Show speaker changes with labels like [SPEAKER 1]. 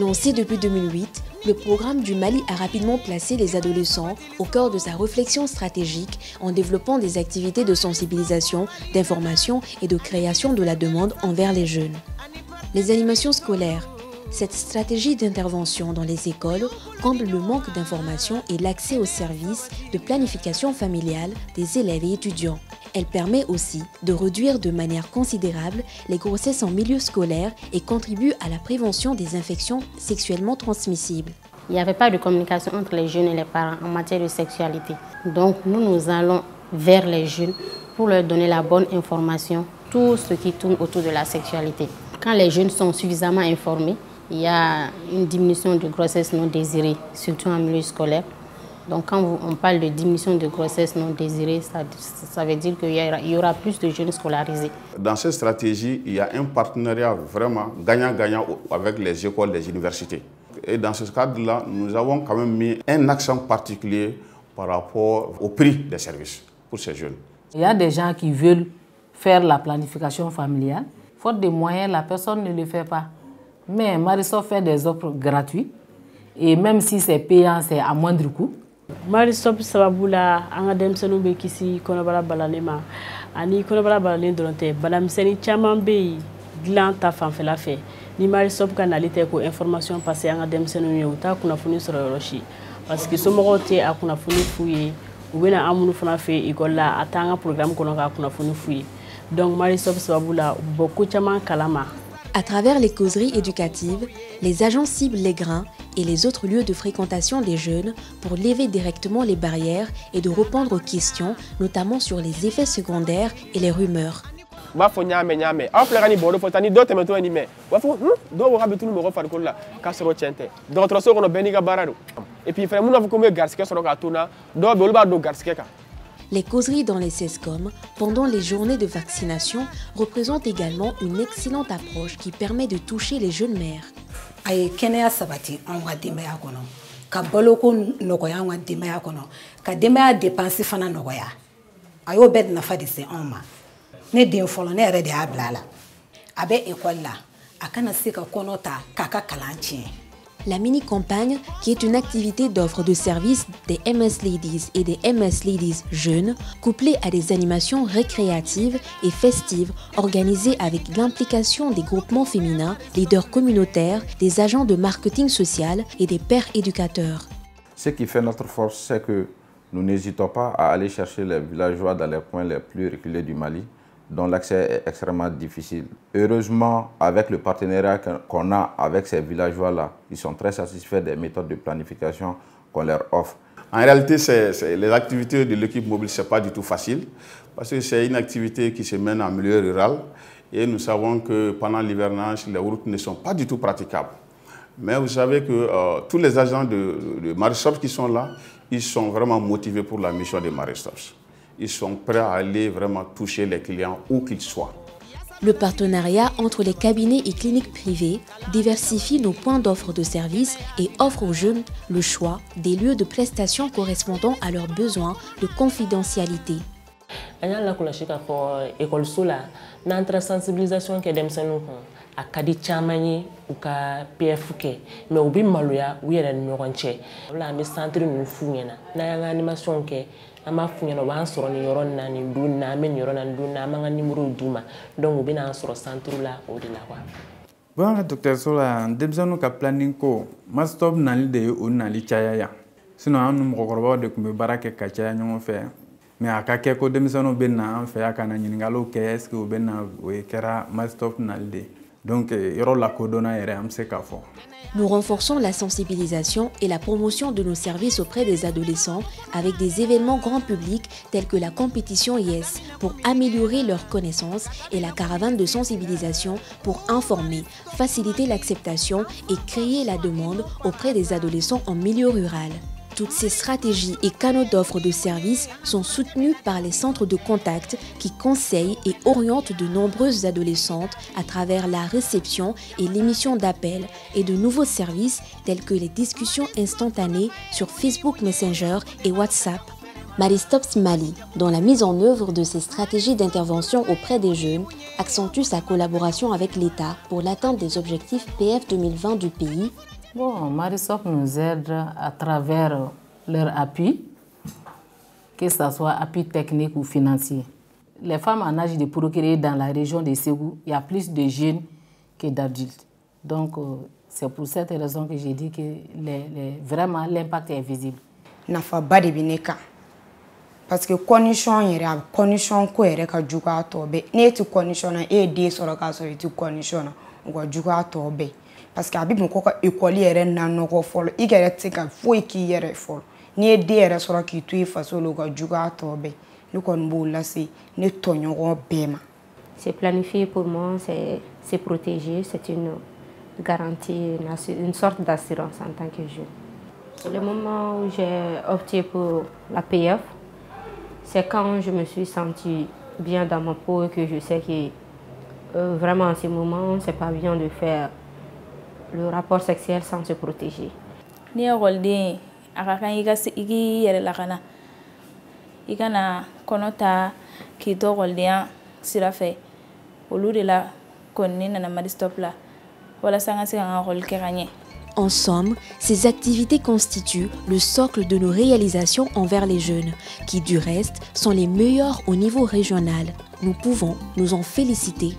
[SPEAKER 1] Lancé depuis 2008, le programme du Mali a rapidement placé les adolescents au cœur de sa réflexion stratégique en développant des activités de sensibilisation, d'information et de création de la demande envers les jeunes. Les animations scolaires. Cette stratégie d'intervention dans les écoles comble le manque d'information et l'accès aux services de planification familiale des élèves et étudiants. Elle permet aussi de réduire de manière considérable les grossesses en milieu scolaire et contribue à la prévention des infections sexuellement transmissibles.
[SPEAKER 2] Il n'y avait pas de communication entre les jeunes et les parents en matière de sexualité. Donc nous allons vers les jeunes pour leur donner la bonne information, tout ce qui tourne autour de la sexualité. Quand les jeunes sont suffisamment informés, il y a une diminution de grossesse non désirée, surtout en milieu scolaire. Donc quand on parle de diminution de grossesse non désirée, ça veut dire qu'il y aura plus de jeunes scolarisés.
[SPEAKER 3] Dans cette stratégie, il y a un partenariat vraiment gagnant-gagnant avec les écoles, les universités. Et dans ce cadre-là, nous avons quand même mis un accent particulier par rapport au prix des services pour ces jeunes.
[SPEAKER 4] Il y a des gens qui veulent faire la planification familiale. Faute de moyens, la personne ne le fait pas. Mais Marisol fait des offres gratuites. Et même si c'est payant, c'est à moindre coût.
[SPEAKER 5] Marisol sababula anga demsenu be kisi konobara balalema ani konobara balalen dronte balamiseni chaman be glan ta fanfela fe ni Marisol ka nalite ko information passer anga demsenu ye uta kuna funi soro roshi parce que somogo te akuna funi fuye ou bena amunu fana fe ikola atanga programme kono ka kuna funi fuye donc Marisol sababula beaucoup chaman kalama.
[SPEAKER 1] À travers les causeries éducatives, les agents ciblent les grains et les autres lieux de fréquentation des jeunes pour lever directement les barrières et de répondre aux questions, notamment sur les effets secondaires et les rumeurs. Les causeries dans les CESCOM pendant les journées de vaccination représentent également une excellente approche qui permet de toucher les jeunes mères. La mini-campagne, qui est une activité d'offre de services des MS Ladies et des MS Ladies jeunes, couplée à des animations récréatives et festives organisées avec l'implication des groupements féminins, leaders communautaires, des agents de marketing social et des pères éducateurs.
[SPEAKER 6] Ce qui fait notre force, c'est que nous n'hésitons pas à aller chercher les villageois dans les coins les plus reculés du Mali, dont l'accès est extrêmement difficile. Heureusement, avec le partenariat qu'on a avec ces villageois-là, ils sont très satisfaits des méthodes de planification qu'on leur offre.
[SPEAKER 3] En réalité, les activités de l'équipe mobile, ce n'est pas du tout facile, parce que c'est une activité qui se mène en milieu rural, et nous savons que pendant l'hivernage, les routes ne sont pas du tout praticables. Mais vous savez que tous les agents de Maristops qui sont là, ils sont vraiment motivés pour la mission de Maristops. Ils sont prêts à aller vraiment toucher les clients où qu'ils soient.
[SPEAKER 1] Le partenariat entre les cabinets et cliniques privées diversifie nos points d'offre de services et offre aux jeunes le choix des lieux de prestations correspondant à leurs besoins de confidentialité.
[SPEAKER 7] A kadi chamani u ka PF kɛ mais u bi maloya u yɛrɛ ni ɲɔgɔn cɛ wala an bɛ centre ninnu f'u ɲɛna n'an y'an ka animation kɛ an b'a f'u ɲɛna u b'an sɔrɔ nin yɔrɔ na nin don na an bɛ nin yɔrɔ na nin don na an b'an ka numéro d'u ma donc u bɛna an sɔrɔ centre la o de la quoi.
[SPEAKER 8] Bon ka dɔgɔtɔrɔso la denmisɛnninw ka planning ko Maristops nali de ye o nali caya yan sinon an ni mɔgɔkɔrɔbaw de tun bɛ baara kɛ ka caya ɲɔgɔn fɛ mais a ka kɛ ko denmisɛnninw bɛ na an fɛ yan ka na ɲininkaliw kɛ est-ce que u bɛ na o kɛra Maristops nali de ye. Donc,
[SPEAKER 1] nous renforçons la sensibilisation et la promotion de nos services auprès des adolescents avec des événements grand public tels que la compétition YES pour améliorer leurs connaissances et la caravane de sensibilisation pour informer, faciliter l'acceptation et créer la demande auprès des adolescents en milieu rural. Toutes ces stratégies et canaux d'offres de services sont soutenus par les centres de contact qui conseillent et orientent de nombreuses adolescentes à travers la réception et l'émission d'appels et de nouveaux services tels que les discussions instantanées sur Facebook Messenger et WhatsApp. Maristops Mali, dont la mise en œuvre de ces stratégies d'intervention auprès des jeunes, accentue sa collaboration avec l'État pour l'atteinte des objectifs PF 2020 du pays.
[SPEAKER 4] Bon, Maristops nous aide à travers leur appui, que ce soit appui technique ou financier. Les femmes en âge de procréer dans la région de Ségou, il y a plus de jeunes que d'adultes. Donc, c'est pour cette raison que j'ai dit que vraiment l'impact est visible.
[SPEAKER 9] Parce que condition yɛrɛ a condition ko yɛrɛ ka jugu a tɔ bɛɛ n'e ti condition na e ye den sɔrɔ k'a sɔrɔ i ti condition na o ka jugu a tɔ bɛɛ parce que a bɛ mɔgɔ ka école yɛrɛ na nɔgɔ fɔlɔ i yɛrɛ tɛ se ka foyi k'i yɛrɛ fɔlɔ n'i ye den yɛrɛ sɔrɔ k'i to i faso la o ka jugu a tɔ bɛɛ ne kɔni b'o lase ne tɔɲɔgɔn bɛɛ ma.
[SPEAKER 2] C'est planifié pour moi, c'est protégé, c'est une garantie, une sorte d'assurance en tant que jeune. Le moment où j'ai opté pour la PF, c'est quand je me suis sentie bien dans ma peau et que je sais que vraiment en ce moment, c'est pas bien de faire le rapport sexuel sans se protéger.
[SPEAKER 10] Ni école akakan igi yɛrɛ lakana i kana kɔnɔ ta k'i to école sira fɛ olu de la kɔni ne nana Maristop la walasa n ka se ka n ka école kɛ ka ɲɛ.
[SPEAKER 1] En somme, ces activités constituent le socle de nos réalisations envers les jeunes, qui du reste sont les meilleures au niveau régional. Nous pouvons nous en féliciter.